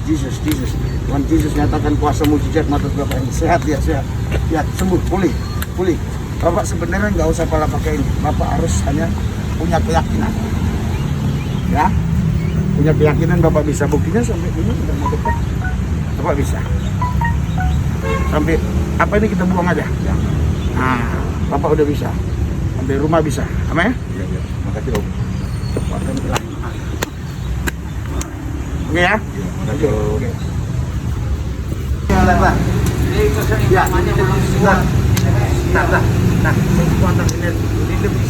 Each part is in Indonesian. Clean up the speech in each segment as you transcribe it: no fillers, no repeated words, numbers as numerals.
Jesus. Tuhan Yesus nyatakan kuasa mujizat mata Bapak ini. Sehat dia, sehat. Ya, sembuh, pulih. Bapak sebenarnya nggak usah pala pakai ini. Bapak harus hanya punya keyakinan. Ya, punya keyakinan Bapak bisa. Buktinya sampai ini udah mau dekat. Bapak bisa. Sampai apa ini kita buang aja. Nah, Bapak udah bisa. Sampai rumah bisa. Amin? Iya. Makasih Om. Oke ya? Oke. Ya, ini kekuatan ini lebih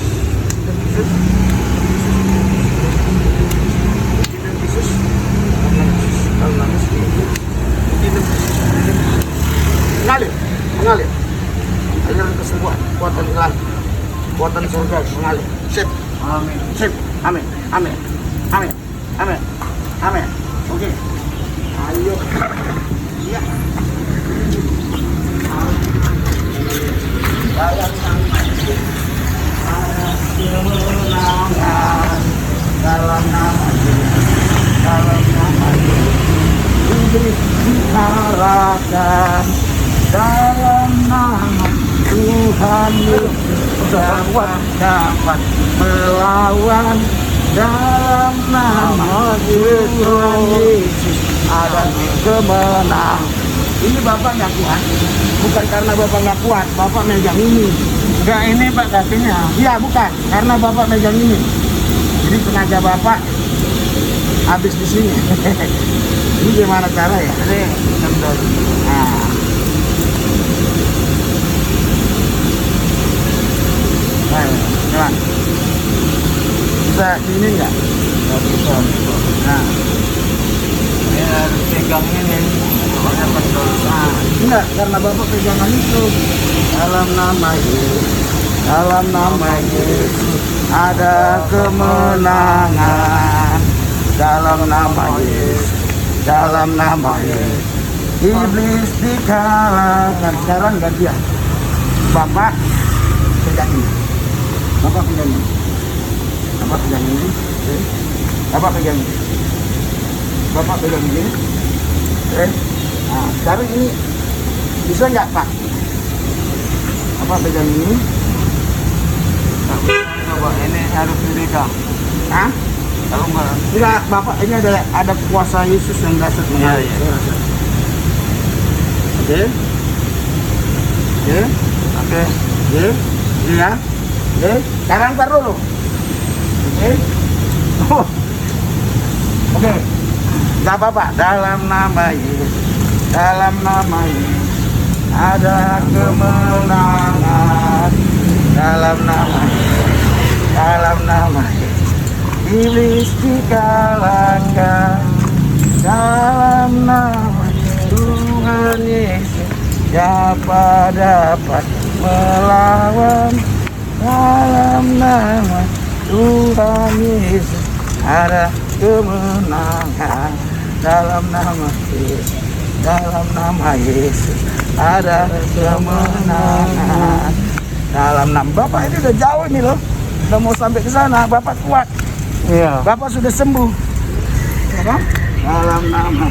mengalir aliran kesembuhan, kuatan ilahi, kuatan surga mengalir. Sip. Amin. Sip. Amin. Oke. Ayo. Iya. Dalam nama Yesus diharapkan, dalam nama Tuhan Yesus dapat melawan, dalam nama Tuhan Yesus ada kemenangan. Ini Bapak nggak kuat, bukan karena Bapak nggak kuat, Bapak megang ini. Enggak, ini Pak kakinya. Iya, bukan, karena Bapak megang ini. Jadi tenaga Bapak habis di sini. Ini gimana cara ya? Ini kendor. Nah. Coba. Bisa ini enggak? Nggak bisa. Nah. Ini harus pegang ini. Enggak, karena Bapak pegangan itu. Dalam nama Yesus ada kemenangan. Dalam nama Yesus iblis dikalahkan. Sekarang gantian. Bapak pegang ini. Bapak pegang ini. Bapak pegang ini. Nah, sekarang ini bisa nggak Pak? Bapak pegang ini. Coba ini harus dipegang. Hah? Kalau enggak, Bapak ini ada kuasa Yesus yang dasar. Iya. Oke. Iya. Sekarang ntar dulu. Oke. Nggak apa-apa. Dalam nama Yesus ada kemenangan. Dalam nama Yesus iblis dikalahkan. Dalam nama Tuhan Yesus siapa dapat melawan. Dalam nama Tuhan Yesus ada kemenangan. Dalam nama Yesus ada kemenangan. Dalam nama Bapak ini udah jauh ini loh, udah mau sampai ke sana. Bapak kuat. Iya. Bapak sudah sembuh. Ya, dalam nama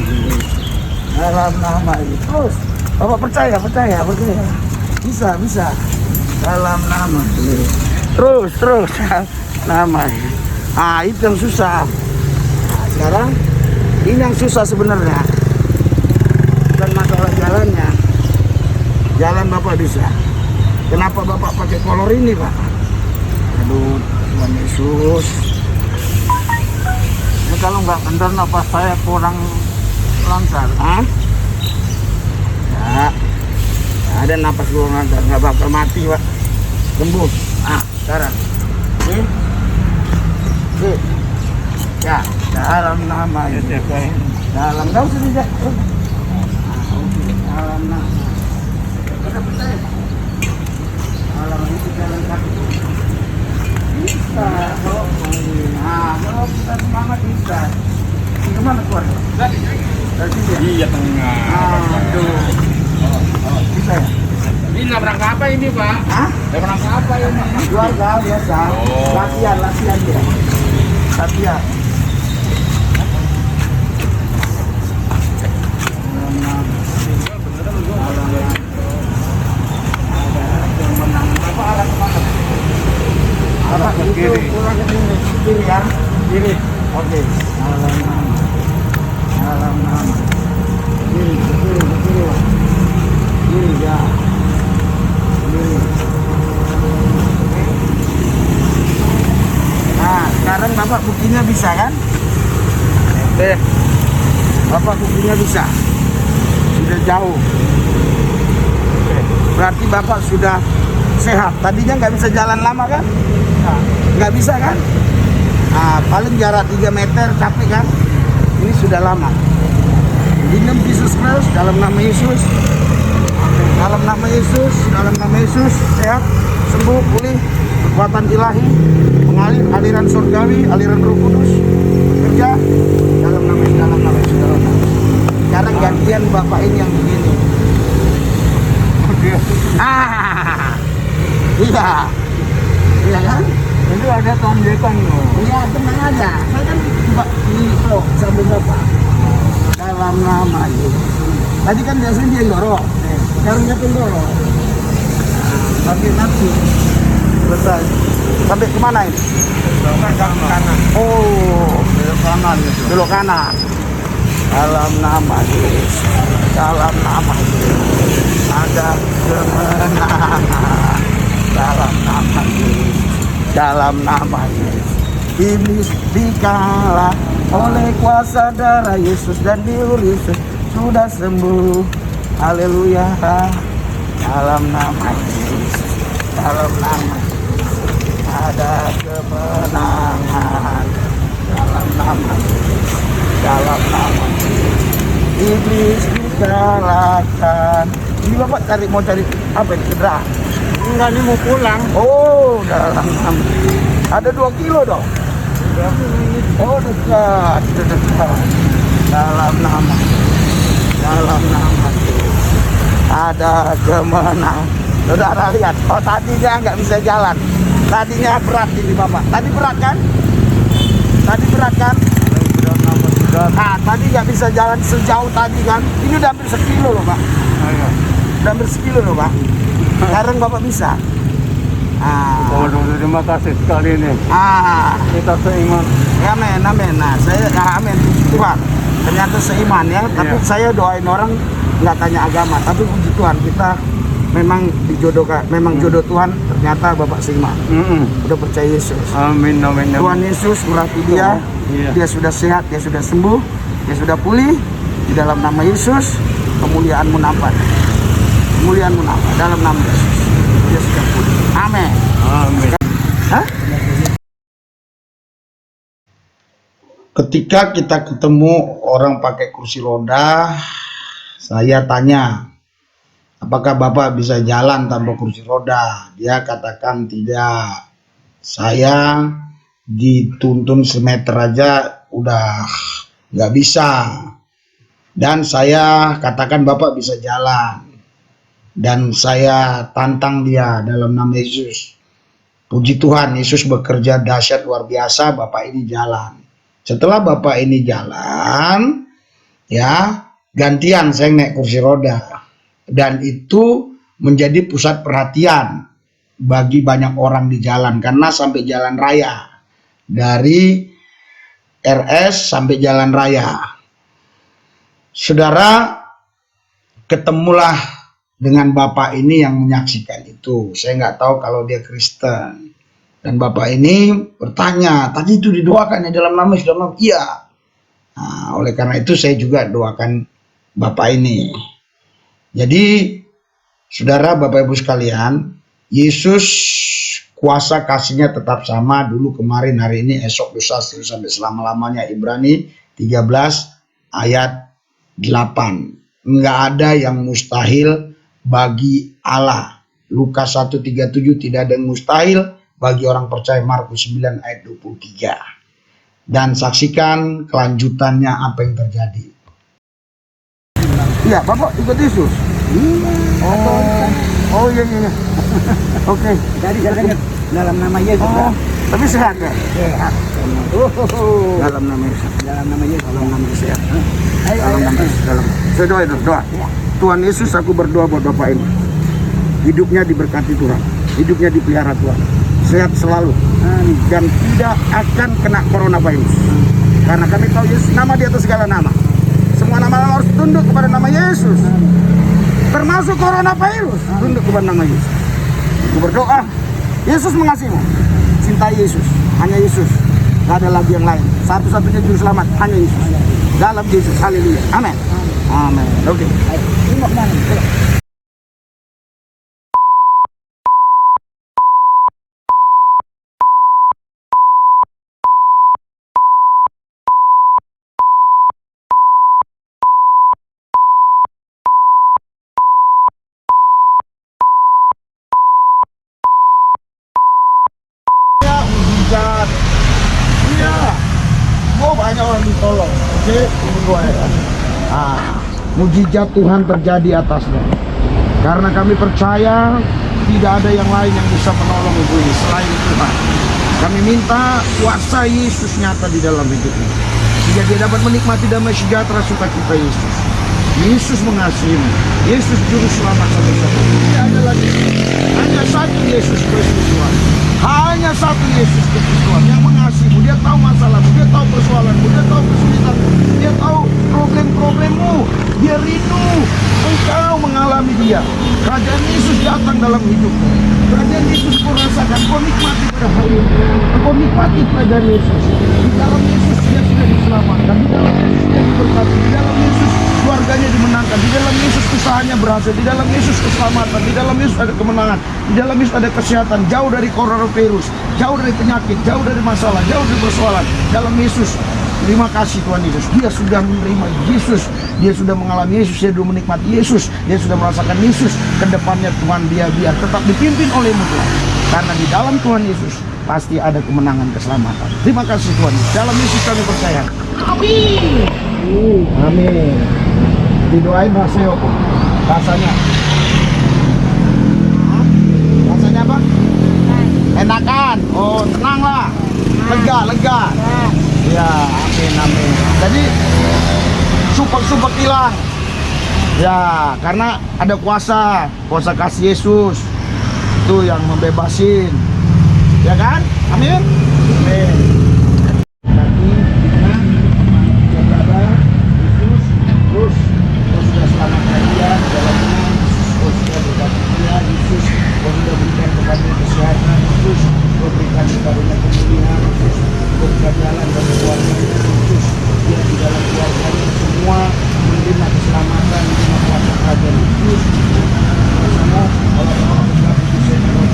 Yesus. Terus Bapak percaya. Bisa. Dalam nama Yesus. Terus nama Yesus. Ah, itu yang susah. Nah, sekarang ini yang susah sebenarnya. Bukan masalah jalannya. Jalan Bapak bisa. Kenapa Bapak pakai kolor ini, Pak? Aduh, Tuhan Yesus. Ini kalau nggak kendor napas saya kurang lancar. Hah? Ya. Ada napas kurang lancar, nggak bakal mati, Pak. Sembuh. Ah, sekarang. Oke. Ya, dalam nama Yesus. Dalam tahu sudah. Dalam nama. Kita percaya. Dalam itu jalan kaki. Bisa. Kalau kita semangat bisa. Gimana keluar? Dari sini ya? Iya, tengah. Tuh. Bisa ya? dalam rangka apa ini, Pak? Hah? Dalam rangka apa ini? Keluarga biasa. Oh. Latihan dia. Latihan. Arah ke kiri. Pulang ke kiri ya. Kiri. Oke. Alam nama. Kiri, kiri, kiri. Kiri ya. Kiri. Nah, sekarang Bapak buktinya bisa kan? Oke. Bapak buktinya bisa. Sudah jauh. Oke. Berarti Bapak sudah sehat. Tadinya nggak bisa jalan lama kan? Nggak bisa kan? Nah, paling jarak 3 meter capek kan? Ini sudah lama. In the name of Jesus Christ, dalam nama Yesus, dalam nama Yesus, dalam nama Yesus, sehat, sembuh, pulih, kekuatan ilahi, mengalir, aliran surgawi, aliran Roh Kudus, bekerja, dalam nama Yesus, dalam nama Yesus, dalam nama Yesus. Sekarang gantian Bapak ini yang begini. Iya, iya kan? Itu ada tanjakan loh. Iya, tenang aja. Saya kan di vlog sambil Bapak. Dalam nama Yesus. Tadi kan biasanya dia yang dorong. Sekarang dia pun dorong. Pakai nafsu. Selesai. Sampai kemana ini? Kanan. Oh, Belok kanan gitu. belok kanan. Dalam nama Yesus. Dalam nama Yesus. Ada kemenangan. Dalam nama Yesus. Dalam nama Yesus. Iblis dikalah oleh kuasa darah Yesus dan liur Yesus sudah sembuh. Haleluya. Dalam nama Yesus. Dalam nama Yesus. Ada kemenangan. Dalam nama Yesus. Dalam nama Yesus. Iblis dikalahkan. Ini Bapak mau cari apa ini? Kendaraan? Enggak, ini mau pulang. Oh, dalam nama. Ada 2 kilo dong. Oh, dekat. Dalam nama. Dalam nama. Ada kemenangan. Saudara lihat. Oh, tadinya nggak bisa jalan. Tadinya berat ini Bapak. Tadi berat kan? Tadi berat kan? Nah, tadi nggak bisa jalan sejauh tadi kan? Ini udah hampir 1 kilo loh Pak. Udah hampir 1 kilo loh Pak. Sekarang Bapak bisa. Oh, terima kasih sekali nih. Kita seiman. Amin, amin. Nah, saya amin puji Tuhan. Ternyata seiman ya. Tapi saya doain orang nggak tanya agama. Tapi puji Tuhan kita memang dijodohkan, memang jodoh Tuhan. Ternyata Bapak seiman. Udah percaya Yesus. Amin, amin, amin. Tuhan Yesus berarti dia, dia sudah sehat, dia sudah sembuh, dia sudah pulih. Di dalam nama Yesus kemuliaanmu nampak. Kemuliaanmu nampak dalam nama Yesus. Dia sudah pulih. Amin. Amin. Hah? Ketika kita ketemu orang pakai kursi roda, saya tanya, apakah Bapak bisa jalan tanpa kursi roda? Dia katakan tidak. Saya dituntun semeter aja udah nggak bisa. Dan saya katakan Bapak bisa jalan. Dan saya tantang dia dalam nama Yesus. Puji Tuhan, Yesus bekerja dahsyat luar biasa, Bapak ini jalan. Setelah Bapak ini jalan, ya gantian saya naik kursi roda. Dan itu menjadi pusat perhatian bagi banyak orang di jalan. Karena sampai jalan raya. Dari RS sampai jalan raya. Saudara, ketemulah dengan Bapak ini yang menyaksikan itu. Saya nggak tahu kalau dia Kristen. Dan Bapak ini bertanya, tadi itu didoakan ya dalam nama Yesus, dalam nama iya. Nah, oleh karena itu saya juga doakan Bapak ini. Jadi, saudara Bapak Ibu sekalian, Yesus kuasa kasihnya tetap sama dulu, kemarin, hari ini, esok, lusa, seterusnya sampai selama-lamanya. Ibrani 13 ayat 8. Nggak ada yang mustahil bagi Allah. Lukas 1:37, tidak ada yang mustahil bagi orang percaya. Markus 9 ayat 23. Dan saksikan kelanjutannya apa yang terjadi. Iya, Bapak ikut Yesus. Oh, Oh iya iya. Oke. Jadi saya dengar dalam nama Yesus. Oh, tapi sehat ya? Sehat. Dalam nama Yesus. Dalam nama Yesus. Dalam nama Yesus ya. Ayo, Dalam nama Yesus. Dalam. Saya doa itu, doa. Tuhan Yesus, aku berdoa buat Bapak ini. Hidupnya diberkati Tuhan. Hidupnya dipelihara Tuhan. Sehat selalu. Dan tidak akan kena coronavirus. Karena kami tahu Yesus nama di atas segala nama. Semua nama harus tunduk kepada nama Yesus. Termasuk coronavirus. Tunduk kepada nama Yesus. Aku berdoa, Yesus mengasihimu. Cintai Yesus. Hanya Yesus. Gak ada lagi yang lain. Satu-satunya juru selamat hanya Yesus. Dalam Yesus. Haleluya. Amin. Amin. Oke. Ini mau kemana? Mujizat. Iya. Oh, banyak orang ditolong. Oke, ini gua ya. Mujizat Tuhan terjadi atasnya. Karena kami percaya tidak ada yang lain yang bisa menolong ibu ini selain Tuhan. Kami minta kuasa Yesus nyata di dalam hidupnya. Sehingga dia dapat menikmati damai sejahtera sukacita Yesus. Yesus mengasihimu. Yesus juru selamat satu-satu. Tidak ada lagi. Hanya satu Yesus Kristus Tuhan. Hanya satu Yesus Kristus Tuhan yang mengasihimu. Dia tahu masalahmu, dia tahu persoalanmu, dia tahu kesulitanmu, dia tahu problem-problemmu. Dia rindu engkau mengalami dia. Kerajaan Yesus datang dalam hidupmu. Kerajaan Yesus kau rasakan, kau nikmati pada hari ini. Kau nikmati kerajaan Yesus. Di dalam Yesus dia sudah diselamatkan. Di dalam Yesus dia diberkati. Di dalam Yesus keluarganya dimenangkan. Di dalam Yesus usahanya berhasil. Di dalam Yesus keselamatan. Di dalam Yesus ada kemenangan. Di dalam Yesus ada kesehatan. Jauh dari coronavirus, jauh dari penyakit, jauh dari masalah, jauh dari persoalan. Dalam Yesus. Terima kasih Tuhan Yesus. Dia sudah menerima Yesus. Dia sudah mengalami Yesus. Dia sudah menikmati Yesus. Dia sudah merasakan Yesus. Kedepannya Tuhan dia biar tetap dipimpin oleh-Mu Tuhan. Karena di dalam Tuhan Yesus pasti ada kemenangan, keselamatan. Terima kasih Tuhan. Dalam Yesus kami percaya. Amin. Amin. Didoain rasanya apa? Rasanya. Rasanya apa? Enakan. Oh, tenanglah. Lega, lega. Ya, amin, amin. Jadi supek-supek hilang. Ya, karena ada kuasa kasih Yesus. Itu yang membebasin. Ya kan? Amin. Amin. Tapi kita jaga Yesus terus sudah selamatkan dia dalam Yesus sudah berkati dia. Yesus sudah berikan kepada kesehatan. Yesus berikan kepada kemuliaan. Yesus berikan jalan dan keluarga Yesus. Dia di dalam keluarga semua menerima keselamatan, menerima kuasa kerajaan Yesus. Bersama orang-orang yang bisa menolong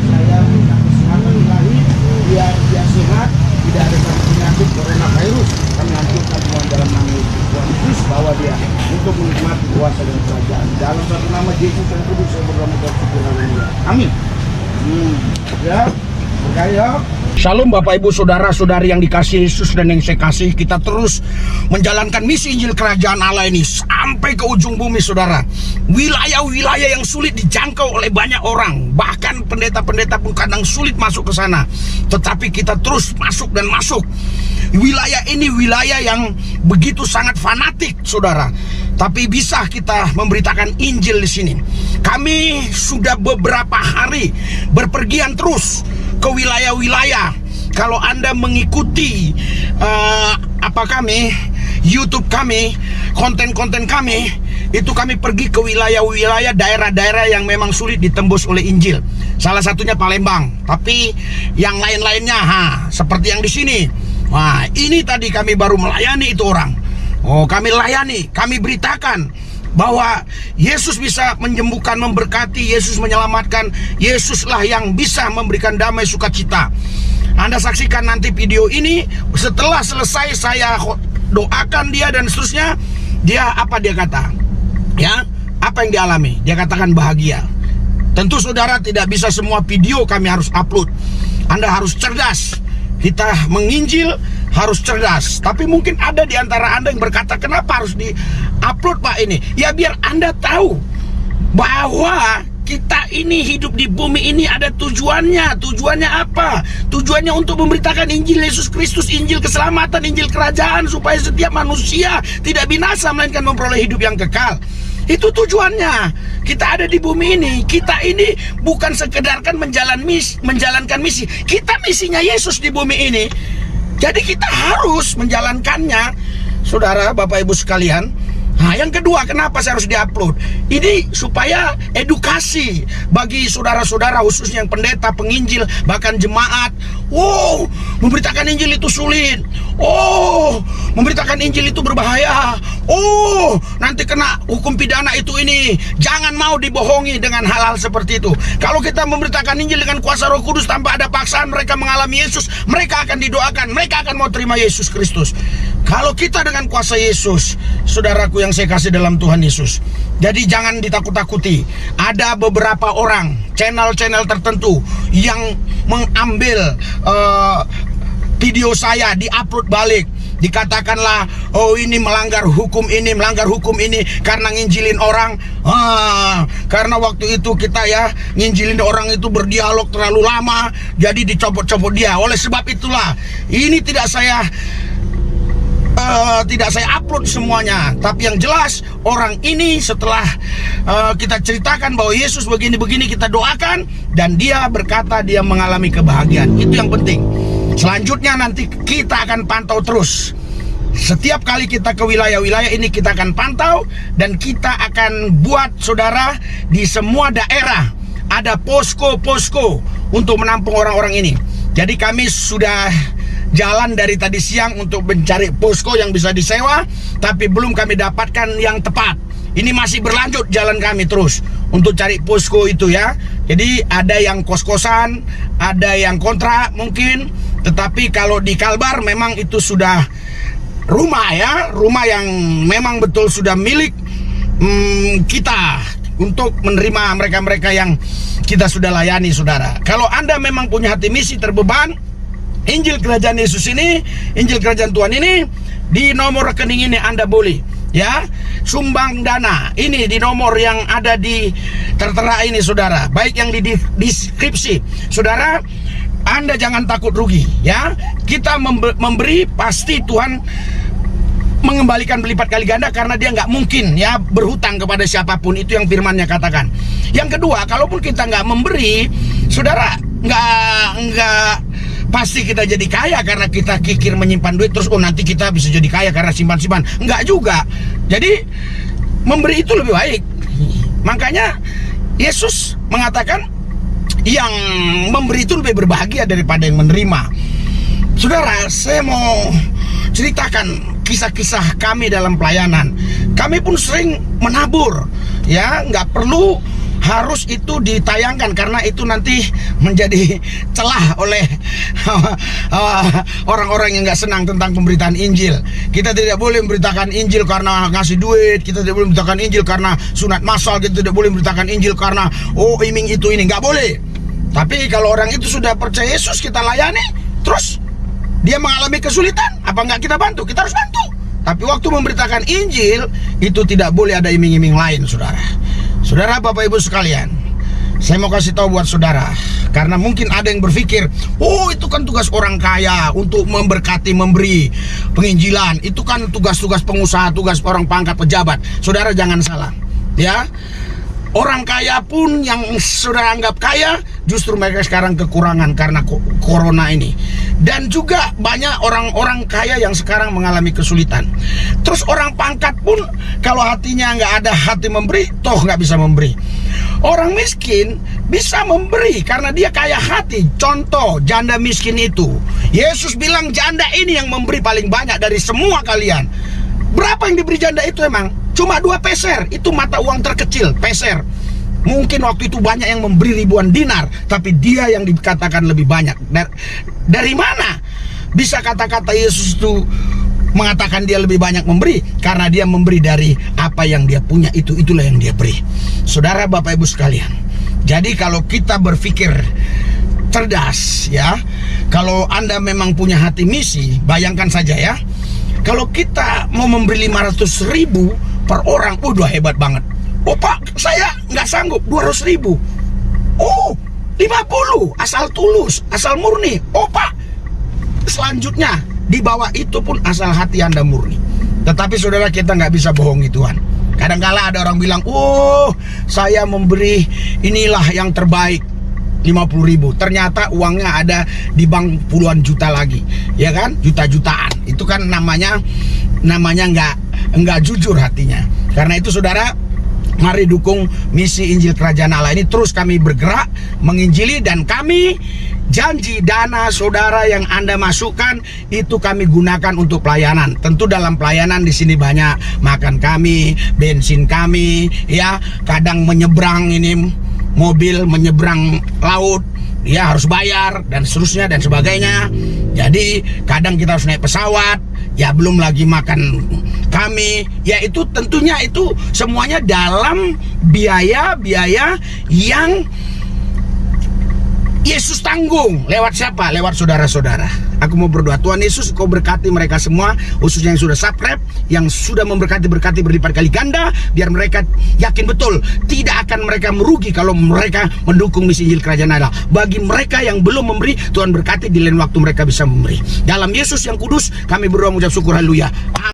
saya minta kesehatan ilahi biar dia sehat, tidak ada satu penyakit coronavirus. Kami hancurkan semua dalam nama Tuhan Yesus, bawa dia untuk menikmati kuasa dan kerajaan. Dalam satu nama Yesus yang kudus saya berdoa dan syukur. Amin. Ya, percaya. Shalom Bapak Ibu Saudara-saudari yang dikasihi Yesus dan yang saya kasih. Kita terus menjalankan misi Injil Kerajaan Allah ini sampai ke ujung bumi saudara. Wilayah-wilayah yang sulit dijangkau oleh banyak orang. Bahkan pendeta-pendeta pun kadang sulit masuk ke sana. Tetapi kita terus masuk dan masuk. Wilayah ini wilayah yang begitu sangat fanatik saudara. Tapi bisa kita memberitakan Injil di sini. Kami sudah beberapa hari berpergian terus ke wilayah-wilayah. Kalau Anda mengikuti YouTube kami, konten-konten kami, itu kami pergi ke wilayah-wilayah, daerah-daerah yang memang sulit ditembus oleh Injil. Salah satunya Palembang, tapi yang lain-lainnya, seperti yang di sini. Wah, ini tadi kami baru melayani itu orang. Oh, kami layani, kami beritakan bahwa Yesus bisa menyembuhkan, memberkati, Yesus menyelamatkan, Yesuslah yang bisa memberikan damai sukacita. Anda saksikan nanti video ini. Setelah selesai saya doakan dia dan seterusnya. Dia apa dia kata? Ya, apa yang dialami? Dia katakan bahagia. Tentu saudara tidak bisa semua video kami harus upload. Anda harus cerdas. Kita menginjil harus cerdas. Tapi mungkin ada di antara Anda yang berkata, kenapa harus di-upload Pak ini? Ya biar Anda tahu bahwa kita ini hidup di bumi ini ada tujuannya. Tujuannya apa? Tujuannya untuk memberitakan Injil Yesus Kristus, Injil keselamatan, Injil kerajaan, supaya setiap manusia tidak binasa melainkan memperoleh hidup yang kekal. Itu tujuannya. Kita ada di bumi ini. Kita ini bukan sekedarkan menjalankan misi. Kita misinya Yesus di bumi ini. Jadi kita harus menjalankannya, saudara, Bapak Ibu sekalian. Nah, yang kedua, kenapa saya harus diupload? Ini supaya edukasi bagi saudara-saudara, khususnya yang pendeta, penginjil, bahkan jemaat. Oh, memberitakan Injil itu sulit. Oh, memberitakan Injil itu berbahaya. Oh, nanti kena hukum pidana itu ini. Jangan mau dibohongi dengan hal-hal seperti itu. Kalau kita memberitakan Injil dengan kuasa Roh Kudus tanpa ada paksaan, mereka mengalami Yesus, mereka akan didoakan, mereka akan mau terima Yesus Kristus. Kalau kita dengan kuasa Yesus, saudaraku yang saya kasih dalam Tuhan Yesus, jadi jangan ditakut-takuti. Ada beberapa orang, channel-channel tertentu yang mengambil video saya, diupload balik. Dikatakanlah, oh ini melanggar hukum ini, karena nginjilin orang. Karena waktu itu kita ya nginjilin orang itu berdialog terlalu lama, jadi dicopot-copot dia. Oleh sebab itulah, ini tidak saya upload semuanya. Tapi yang jelas, orang ini setelah kita ceritakan bahwa Yesus begini-begini, kita doakan, dan dia berkata dia mengalami kebahagiaan. Itu yang penting. Selanjutnya nanti kita akan pantau terus. Setiap kali kita ke wilayah-wilayah ini, kita akan pantau, dan kita akan buat, saudara, di semua daerah ada posko-posko untuk menampung orang-orang ini. Jadi kami sudah jalan dari tadi siang untuk mencari posko yang bisa disewa, tapi belum kami dapatkan yang tepat. Ini masih berlanjut jalan kami terus untuk cari posko itu ya. Jadi ada yang kos-kosan, ada yang kontrak mungkin. Tetapi kalau di Kalbar memang itu sudah rumah ya, rumah yang memang betul sudah milik kita untuk menerima mereka-mereka yang kita sudah layani, saudara. Kalau Anda memang punya hati misi terbeban, Injil Kerajaan Yesus ini, Injil Kerajaan Tuhan ini, di nomor rekening ini Anda boleh ya sumbang dana. Ini di nomor yang ada di tertera ini, saudara, baik yang di deskripsi. Saudara, Anda jangan takut rugi ya. Kita memberi, pasti Tuhan mengembalikan berlipat kali ganda, karena dia nggak mungkin ya berhutang kepada siapapun. Itu yang firman-Nya katakan. Yang kedua, kalaupun kita nggak memberi, saudara, nggak pasti kita jadi kaya karena kita kikir menyimpan duit terus, oh nanti kita bisa jadi kaya karena simpan-simpan. Enggak juga. Jadi memberi itu lebih baik. Makanya Yesus mengatakan yang memberi itu lebih berbahagia daripada yang menerima. Saudara, saya mau ceritakan kisah-kisah kami dalam pelayanan. Kami pun sering menabur ya, nggak perlu harus itu ditayangkan, karena itu nanti menjadi celah oleh orang-orang yang nggak senang tentang pemberitaan Injil. Kita tidak boleh memberitakan Injil karena ngasih duit, kita tidak boleh memberitakan Injil karena sunat massal, kita tidak boleh memberitakan Injil karena iming itu ini, nggak boleh. Tapi kalau orang itu sudah percaya Yesus, kita layani, terus dia mengalami kesulitan, apa nggak kita bantu? Kita harus bantu. Tapi waktu memberitakan Injil, itu tidak boleh ada iming-iming lain, saudara. Saudara, Bapak Ibu sekalian, saya mau kasih tahu buat saudara, karena mungkin ada yang berpikir, oh itu kan tugas orang kaya untuk memberkati, memberi penginjilan. Itu kan tugas-tugas pengusaha, tugas orang pangkat pejabat. Saudara jangan salah ya. Orang kaya pun yang saudara anggap kaya, justru mereka sekarang kekurangan karena corona ini. Dan juga banyak orang-orang kaya yang sekarang mengalami kesulitan. Terus orang pangkat pun kalau hatinya nggak ada hati memberi, toh nggak bisa memberi. Orang miskin bisa memberi karena dia kaya hati. Contoh, janda miskin itu, Yesus bilang janda ini yang memberi paling banyak dari semua kalian. Berapa yang diberi janda itu emang? Cuma 2 peser, itu mata uang terkecil, peser. Mungkin waktu itu banyak yang memberi ribuan dinar, tapi dia yang dikatakan lebih banyak. Dari mana bisa kata-kata Yesus itu mengatakan dia lebih banyak memberi? Karena dia memberi dari apa yang dia punya, itulah yang dia beri. Saudara, Bapak Ibu sekalian, jadi kalau kita berpikir cerdas ya. Kalau Anda memang punya hati misi, bayangkan saja ya. Kalau kita mau memberi 500.000 per orang, udah hebat banget. Oh Pak, saya nggak sanggup, 200.000. Oh, 50, asal tulus, asal murni. Oh Pak, selanjutnya di bawah itu pun asal hati Anda murni. Tetapi saudara, kita nggak bisa bohongi Tuhan. Kadangkala ada orang bilang, oh saya memberi inilah yang terbaik, 50.000. Ternyata uangnya ada di bank puluhan juta lagi, ya kan, juta-jutaan. Itu kan namanya nggak jujur hatinya. Karena itu saudara, mari dukung misi Injil Kerajaan Allah ini. Terus kami bergerak menginjili, dan kami janji dana saudara yang Anda masukkan itu kami gunakan untuk pelayanan. Tentu dalam pelayanan di sini banyak makan kami, bensin kami, ya, kadang menyeberang ini mobil menyeberang laut, ya harus bayar dan seterusnya dan sebagainya. Jadi kadang kita harus naik pesawat, ya belum lagi makan kami, ya itu tentunya itu semuanya dalam biaya-biaya yang Yesus tanggung. Lewat siapa? Lewat saudara-saudara. Aku mau berdoa, Tuhan Yesus, Kau berkati mereka semua, khususnya yang sudah subscribe, yang sudah berkati berlipat kali ganda, biar mereka yakin betul tidak akan mereka merugi kalau mereka mendukung misi Injil Kerajaan Allah. Bagi mereka yang belum memberi, Tuhan berkati di lain waktu mereka bisa memberi. Dalam Yesus yang kudus kami berdoa mengucap syukur, haleluya.